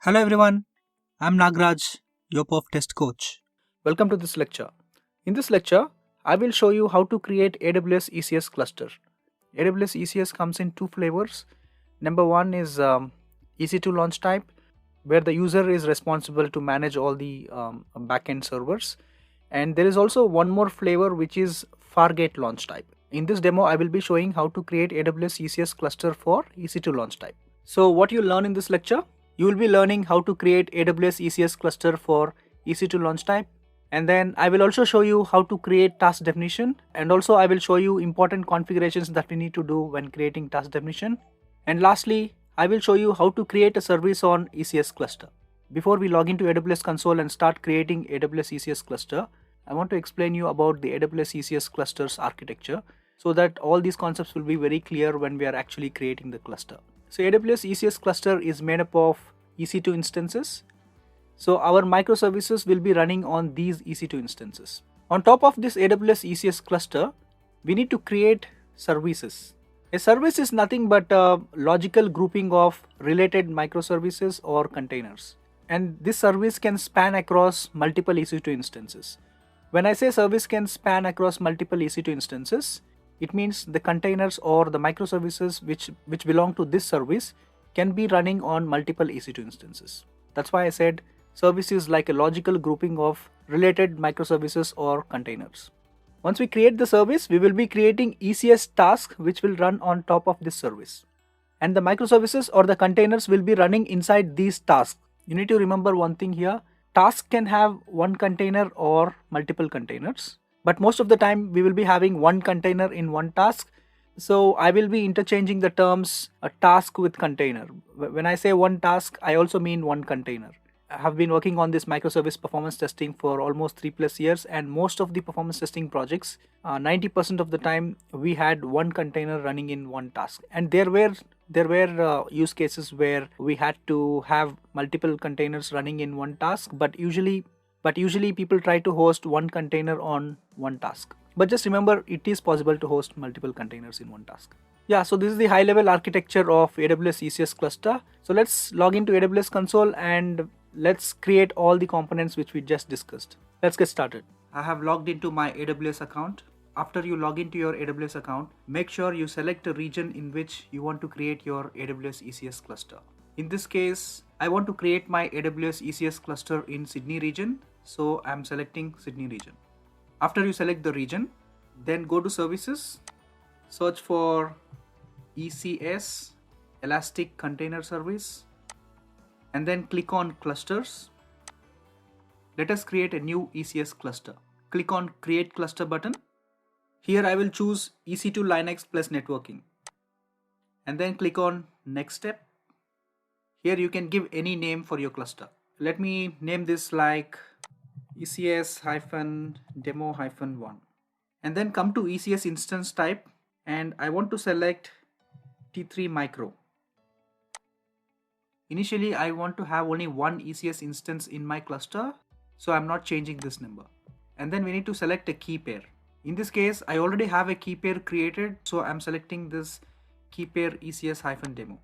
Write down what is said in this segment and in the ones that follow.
Hello everyone, I'm Nagraj, your Perf Test Coach. Welcome to this lecture. In this lecture, I will show you how to create AWS ECS cluster. AWS ECS comes in two flavors. Number one is EC2 launch type, where the user is responsible to manage all the backend servers. And there is also one more flavor which is Fargate launch type. In this demo, I will be showing how to create AWS ECS cluster for EC2 launch type. So what you learn in this lecture? You will be learning how to create AWS ECS cluster for EC2 launch type, and then I will also show you how to create task definition, and also I will show you important configurations that we need to do when creating task definition. And lastly, I will show you how to create a service on ECS cluster. Before we log into AWS console and start creating AWS ECS cluster, I want to explain you about the AWS ECS clusters architecture so that all these concepts will be very clear when we are actually creating the cluster. So AWS ECS cluster is made up of EC2 instances. So our microservices will be running on these EC2 instances. On top of this AWS ECS cluster, we need to create services. A service is nothing but a logical grouping of related microservices or containers. And this service can span across multiple EC2 instances. When I say service can span across multiple EC2 instances, it means the containers or the microservices which belong to this service can be running on multiple EC2 instances. That's why I said service is like a logical grouping of related microservices or containers. Once we create the service, we will be creating ECS task which will run on top of this service. And the microservices or the containers will be running inside these tasks. You need to remember one thing here. Task can have one container or multiple containers, but most of the time we will be having one container in one task. So I will be interchanging the terms a task with container. When I say one task, I also mean one container. I have been working on this microservice performance testing for almost 3+ years, and most of the performance testing projects, 90% of the time, we had one container running in one task. And there were use cases where we had to have multiple containers running in one task, but usually people try to host one container on one task. But just remember, it is possible to host multiple containers in one task. Yeah, so this is the high level architecture of AWS ECS cluster. So let's log into AWS console and let's create all the components which we just discussed. Let's get started. I have logged into my AWS account. After you log into your AWS account, make sure you select a region in which you want to create your AWS ECS cluster. In this case, I want to create my AWS ECS cluster in Sydney region, so I'm selecting Sydney region. After you select the region, then go to services, search for ECS Elastic Container Service, and then click on clusters. Let us create a new ECS cluster. Click on create cluster button. Here I will choose EC2 Linux plus networking, and then click on next step. Here you can give any name for your cluster. Let me name this like ECS-demo-1, and then come to ECS instance type, and I want to select T3 micro. Initially I want to have only one ECS instance in my cluster, so I'm not changing this number. And then we need to select a key pair. In this case, I already have a key pair created, so I'm selecting this key pair ECS-demo.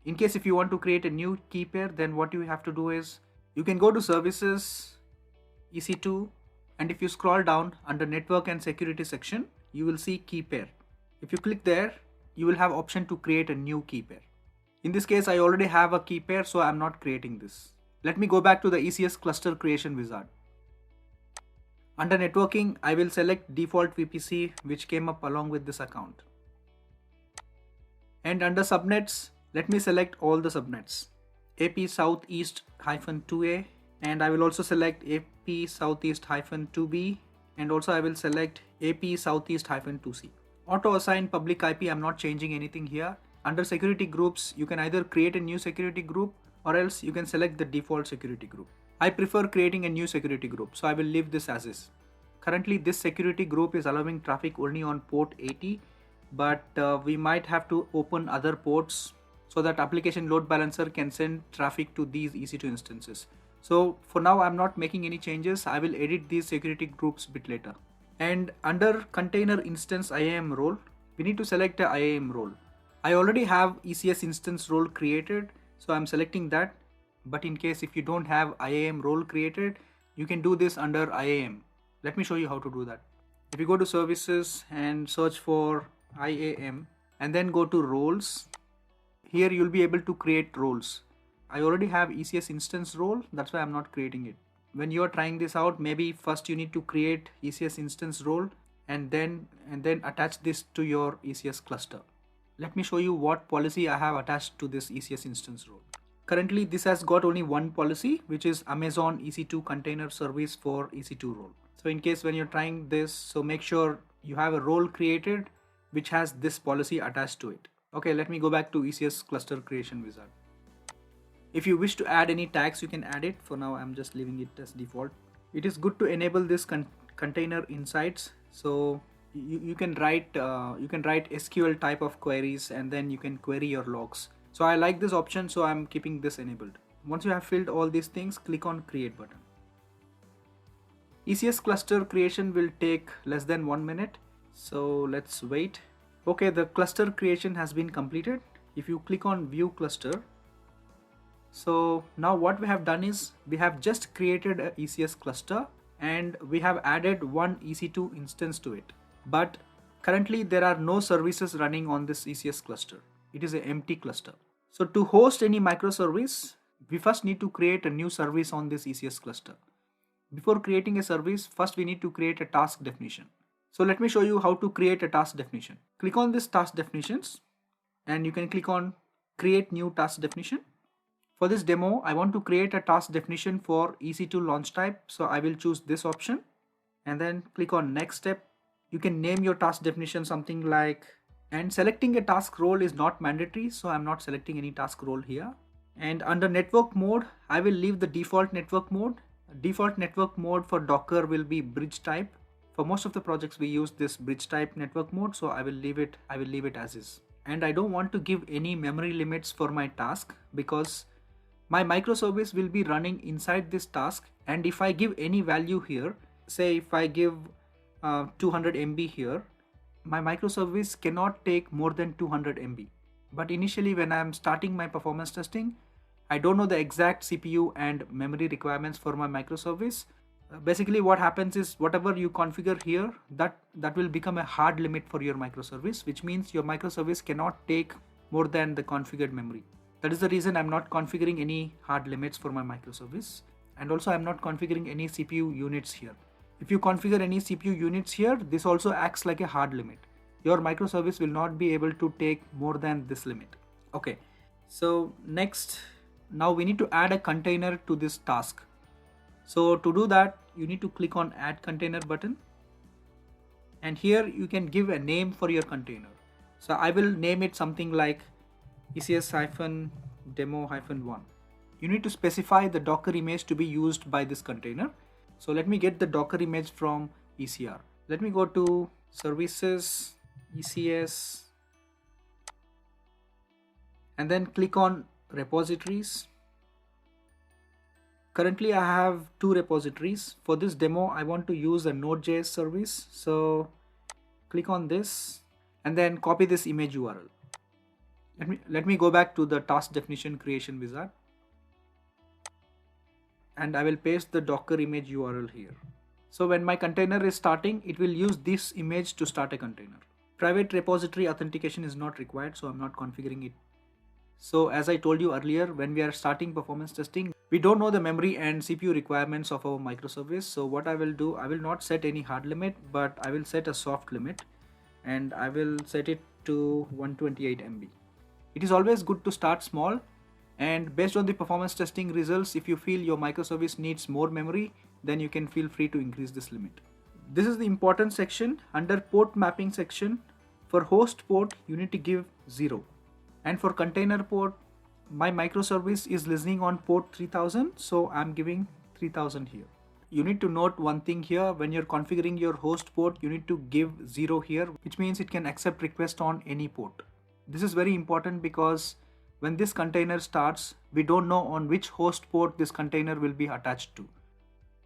In case if you want to create a new key pair, then what you have to do is you can go to services, EC2, and if you scroll down under network and security section, you will see key pair. If you click there, you will have option to create a new key pair. In this case, I already have a key pair, so I'm not creating this. Let me go back to the ECS cluster creation wizard. Under networking, I will select default VPC, which came up along with this account. And under subnets, let me select all the subnets. AP Southeast-2A, and I will also select AP Southeast-2B, and also I will select AP Southeast-2C. Auto assign public IP, I'm not changing anything here. Under security groups, you can either create a new security group or else you can select the default security group. I prefer creating a new security group, so I will leave this as is. Currently, this security group is allowing traffic only on port 80, but we might have to open other ports so that application load balancer can send traffic to these EC2 instances. So for now, I'm not making any changes. I will edit these security groups a bit later. And under container instance IAM role, we need to select a IAM role. I already have ECS instance role created, so I'm selecting that. But in case if you don't have IAM role created, you can do this under IAM. Let me show you how to do that. If you go to services and search for IAM and then go to roles, here you'll be able to create roles. I already have ECS instance role, that's why I'm not creating it. When you're trying this out, maybe first you need to create ECS instance role and then attach this to your ECS cluster. Let me show you what policy I have attached to this ECS instance role. Currently this has got only one policy, which is Amazon EC2 container service for EC2 role. So in case when you're trying this, so make sure you have a role created which has this policy attached to it. Okay, let me go back to ECS cluster creation wizard. If you wish to add any tags, you can add it. For now, I'm just leaving it as default. It is good to enable this container insights. So you can write SQL type of queries and then you can query your logs. So I like this option, so I'm keeping this enabled. Once you have filled all these things, click on create button. ECS cluster creation will take less than 1 minute. So let's wait. Okay, the cluster creation has been completed. If you click on view cluster, so now what we have done is we have just created a ECS cluster and we have added one EC2 instance to it. But currently there are no services running on this ECS cluster. It is an empty cluster. So to host any microservice, we first need to create a new service on this ECS cluster. Before creating a service, first we need to create a task definition. So let me show you how to create a task definition. Click on this task definitions and you can click on create new task definition. For this demo, I want to create a task definition for EC2 launch type. So I will choose this option and then click on next step. You can name your task definition something like, and selecting a task role is not mandatory. So I'm not selecting any task role here. And under network mode, I will leave the default network mode. Default network mode for Docker will be bridge type. For most of the projects, we use this bridge type network mode. So I will leave it as is. And I don't want to give any memory limits for my task because my microservice will be running inside this task, and if I give any value here, say if I give 200 MB here, my microservice cannot take more than 200 MB. But initially when I am starting my performance testing, I don't know the exact CPU and memory requirements for my microservice. Basically what happens is whatever you configure here, that will become a hard limit for your microservice, which means your microservice cannot take more than the configured memory. That is the reason I'm not configuring any hard limits for my microservice. And also I'm not configuring any CPU units here. If you configure any CPU units here, this also acts like a hard limit. Your microservice will not be able to take more than this limit. Okay, so next, now we need to add a container to this task. So to do that, you need to click on add container button. And here you can give a name for your container. So I will name it something like ECS-demo-1. You need to specify the Docker image to be used by this container. So let me get the Docker image from ECR. Let me go to services, ECS, and then click on repositories. Currently I have 2 repositories. For this demo, I want to use a Node.js service. So click on this and then copy this image URL. Let me go back to the task definition creation wizard and I will paste the Docker image URL here. So when my container is starting, it will use this image to start a container. Private repository authentication is not required, so I'm not configuring it. So as I told you earlier, when we are starting performance testing, we don't know the memory and CPU requirements of our microservice. So what I will do, I will not set any hard limit, but I will set a soft limit and I will set it to 128 MB. It is always good to start small, and based on the performance testing results, if you feel your microservice needs more memory, then you can feel free to increase this limit. This is the important section. Under port mapping section, for host port, you need to give 0. And for container port, my microservice is listening on port 3000, so I'm giving 3000 here. You need to note one thing here. When you're configuring your host port, you need to give 0 here, which means it can accept request on any port. This is very important because when this container starts, we don't know on which host port this container will be attached to.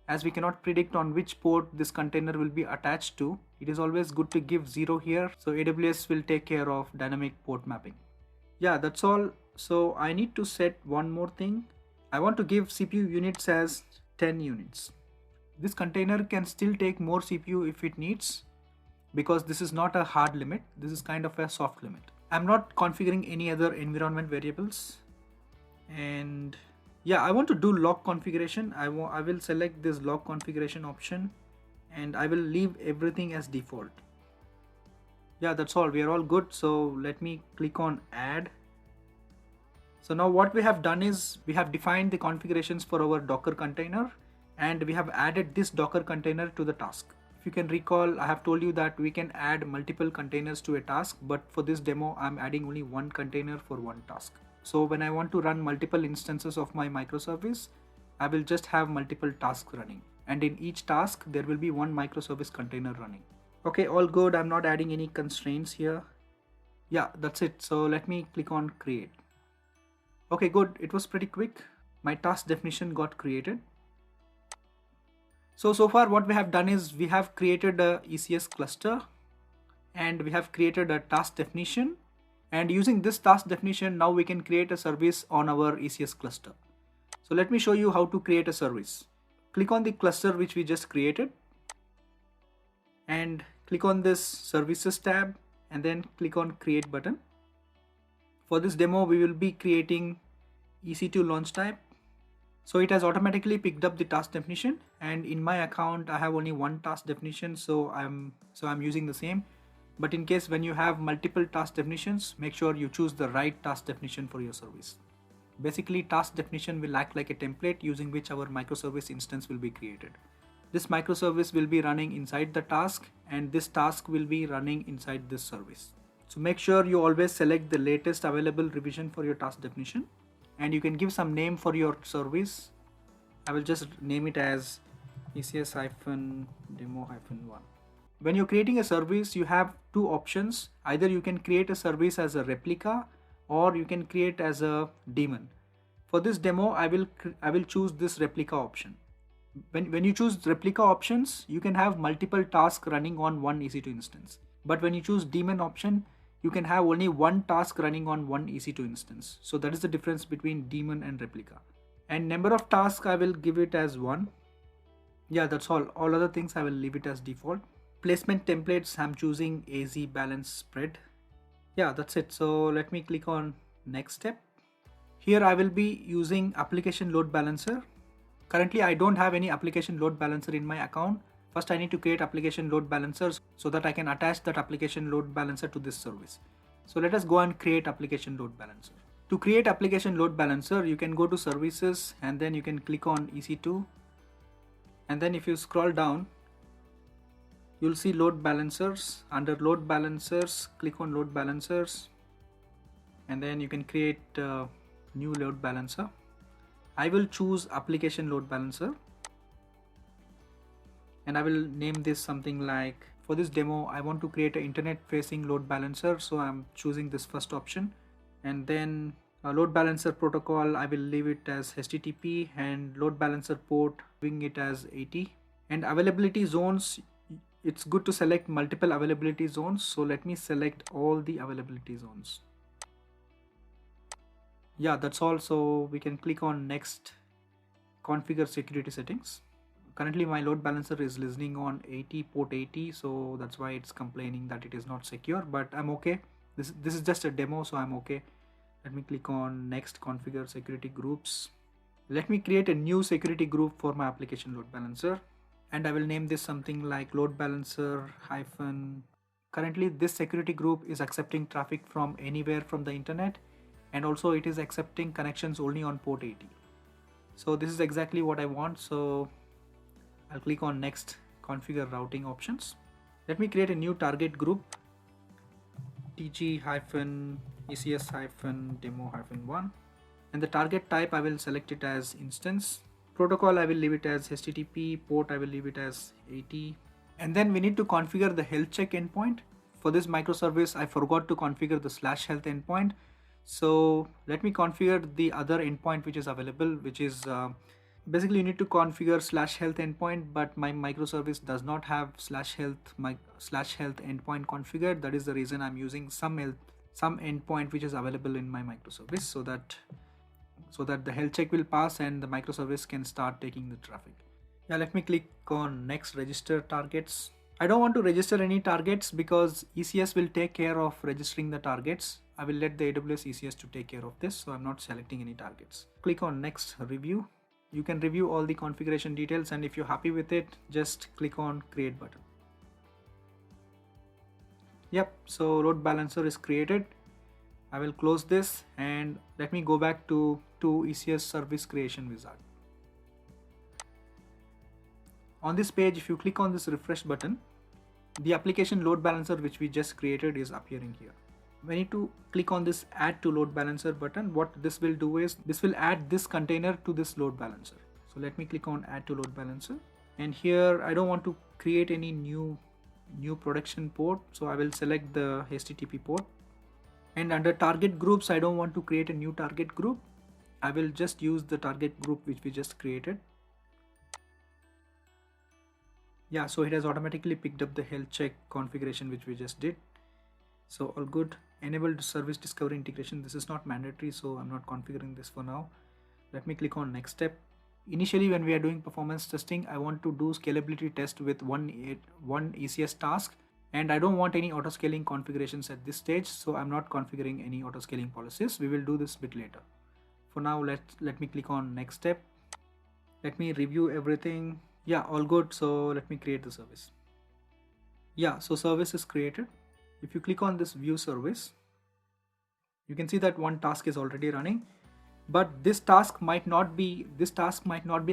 As we cannot predict on which port this container will be attached to, it is always good to give 0 here, so AWS will take care of dynamic port mapping. Yeah, that's all. So I need to set one more thing. I want to give CPU units as 10 units. This container can still take more CPU if it needs, because this is not a hard limit, this is kind of a soft limit. I'm not configuring any other environment variables. And yeah, I want to do log configuration. I will select this log configuration option and I will leave everything as default. Yeah, that's all, we are all good. So let me click on add. So now what we have done is we have defined the configurations for our Docker container and we have added this Docker container to the task. If you can recall, I have told you that we can add multiple containers to a task, but for this demo, I'm adding only one container for one task. So when I want to run multiple instances of my microservice, I will just have multiple tasks running. And in each task, there will be one microservice container running. Okay, all good. I'm not adding any constraints here. Yeah, that's it. So let me click on create. Okay, good. It was pretty quick. My task definition got created. So far what we have done is we have created a ECS cluster and we have created a task definition, and using this task definition now we can create a service on our ECS cluster. So let me show you how to create a service. Click on the cluster which we just created and click on this services tab and then click on create button. For this demo we will be creating EC2 launch type. So it has automatically picked up the task definition, and in my account I have only one task definition, so I'm using the same. But in case when you have multiple task definitions, make sure you choose the right task definition for your service. Basically, task definition will act like a template using which our microservice instance will be created. This microservice will be running inside the task and this task will be running inside this service. So make sure you always select the latest available revision for your task definition. And you can give some name for your service. I will just name it as ECS-demo-1. When you're creating a service, you have two options. Either you can create a service as a replica or you can create as a daemon. For this demo, I will choose this replica option. When you choose replica options, you can have multiple tasks running on one EC2 instance. But when you choose daemon option, you can have only one task running on one EC2 instance. So that is the difference between daemon and replica. And number of tasks, I will give it as 1. Yeah, that's all. All other things I will leave it as default. Placement templates, I'm choosing AZ balance spread. Yeah, that's it. So let me click on next step. Here I will be using application load balancer. Currently I don't have any application load balancer in my account. First I need to create application load balancers so that I can attach that application load balancer to this service. So let us go and create application load balancer. To create application load balancer, you can go to services and then you can click on EC2. And then if you scroll down, you'll see load balancers. Under load balancers, click on load balancers. And then you can create a new load balancer. I will choose application load balancer. And I will name this something like, for this demo I want to create an internet facing load balancer, so I'm choosing this first option. And then a load balancer protocol, I will leave it as HTTP, and load balancer port, leaving it as 80. And availability zones, it's good to select multiple availability zones, so let me select all the availability zones. Yeah, that's all. So we can click on next, configure security settings. Currently my load balancer is listening on 80 port 80, so that's why it's complaining that it is not secure, but I'm okay. This is just a demo, so I'm okay. Let me click on next, configure security groups. Let me create a new security group for my application load balancer, and I will name this something like load balancer hyphen. Currently this security group is accepting traffic from anywhere from the internet, and also it is accepting connections only on port 80. So this is exactly what I want. So I'll click on next, configure routing options. Let me create a new target group, tg-ecs-demo-1, and the target type I will select it as instance. Protocol I will leave it as HTTP, port I will leave it as 80. And then we need to configure the health check endpoint. For this microservice I forgot to configure the /health endpoint. So let me configure the other endpoint which is available, which is basically you need to configure /health endpoint, but my microservice does not have /health endpoint configured. That is the reason I'm using some endpoint which is available in my microservice. so that the health check will pass and the microservice can start taking the traffic. Yeah, let me click on next, register targets. I don't want to register any targets because ECS will take care of registering the targets. I will let the AWS ECS to take care of this, so I'm not selecting any targets. Click on next, review. You can review all the configuration details, and if you're happy with it, just click on create button. Yep, so load balancer is created. I will close this and let me go back to ECS service creation wizard. On this page, if you click on this refresh button, the application load balancer which we just created is appearing here. We need to click on this add to load balancer button. What this will do is this will add this container to this load balancer. So let me click on add to load balancer, and here I don't want to create any new production port, so I will select the HTTP port. And under target groups, I don't want to create a new target group. I will just use the target group which we just created. Yeah, so it has automatically picked up the health check configuration which we just did. So all good. Enabled service discovery integration. This is not mandatory, so I'm not configuring this for now. Let me click on next step. Initially, when we are doing performance testing, I want to do scalability test with one ECS task, and I don't want any auto-scaling configurations at this stage, so I'm not configuring any auto-scaling policies. We will do this a bit later. For now, let me click on next step. Let me review everything. Yeah, all good. So let me create the service. Yeah, so service is created. If you click on this view service, you can see that one task is already running, but this task might not be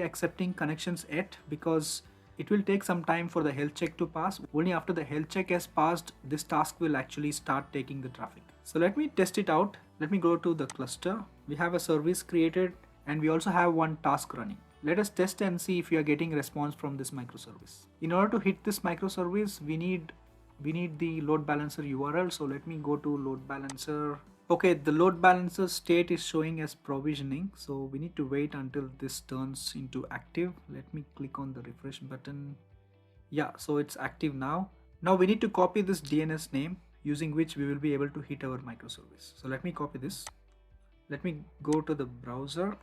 accepting connections yet because it will take some time for the health check to pass. Only after the health check has passed, this task will actually start taking the traffic. So let me test it out. Let me go to the cluster. We have a service created and we also have one task running. Let us test and see if we are getting response from this microservice. In order to hit this microservice, we need the load balancer URL. So let me go to load balancer. Okay, the load balancer state is showing as provisioning, so we need to wait until this turns into active. Let me click on the refresh button. Yeah, so it's active now. Now we need to copy this DNS name using which we will be able to hit our microservice. So let me copy this. Let me go to the browser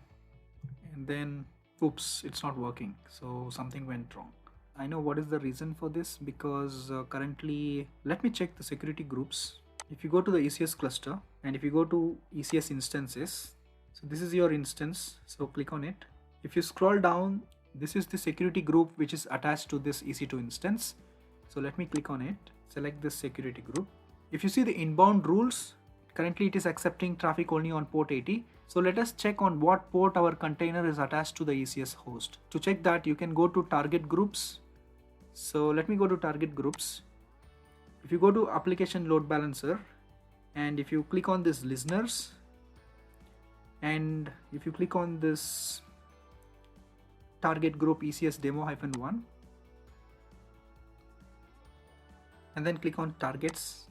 and then oops, it's not working. So something went wrong. I know what is the reason for this, because currently, let me check the security groups. If you go to the ECS cluster and if you go to ECS instances, so this is your instance, so click on it. If you scroll down, this is the security group which is attached to this EC2 instance. So let me click on it, select this security group. If you see the inbound rules, currently it is accepting traffic only on port 80. So let us check on what port our container is attached to the ECS host. To check that, you can go to target groups. So let me go to target groups. If you go to application load balancer and if you click on this listeners and if you click on this target group ECS demo -1 and then click on targets.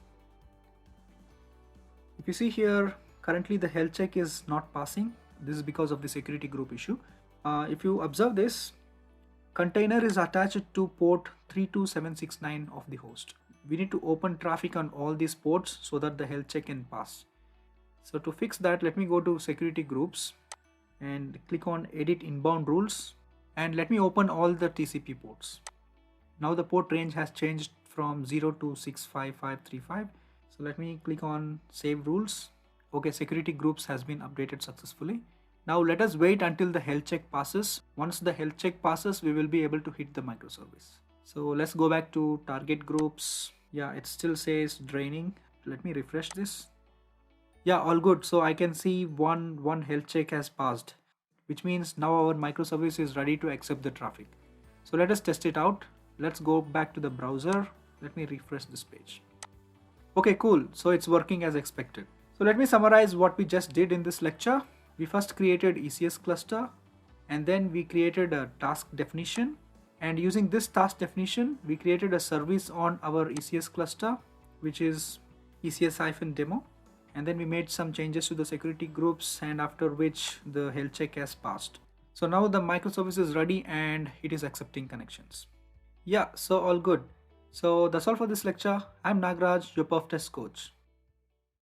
If you see here, currently the health check is not passing. This is because of the security group issue. If you observe this, container is attached to port 32769 of the host. We need to open traffic on all these ports so that the health check can pass. So to fix that, let me go to security groups and click on edit inbound rules and let me open all the TCP ports. Now the port range has changed from 0 to 65535. So let me click on save rules. Okay, security groups has been updated successfully. Now let us wait until the health check passes. Once the health check passes, we will be able to hit the microservice. So let's go back to target groups. Yeah, it still says draining. Let me refresh this. Yeah, all good. So I can see one health check has passed, which means now our microservice is ready to accept the traffic. So let us test it out. Let's go back to the browser. Let me refresh this page. Okay, cool. So it's working as expected. So let me summarize what we just did in this lecture. We first created ECS cluster and then we created a task definition. And using this task definition, we created a service on our ECS cluster, which is ECS-demo. And then we made some changes to the security groups, and after which the health check has passed. So now the microservice is ready and it is accepting connections. Yeah, so all good. So that's all for this lecture. I'm Nagraj, your Perf Test coach.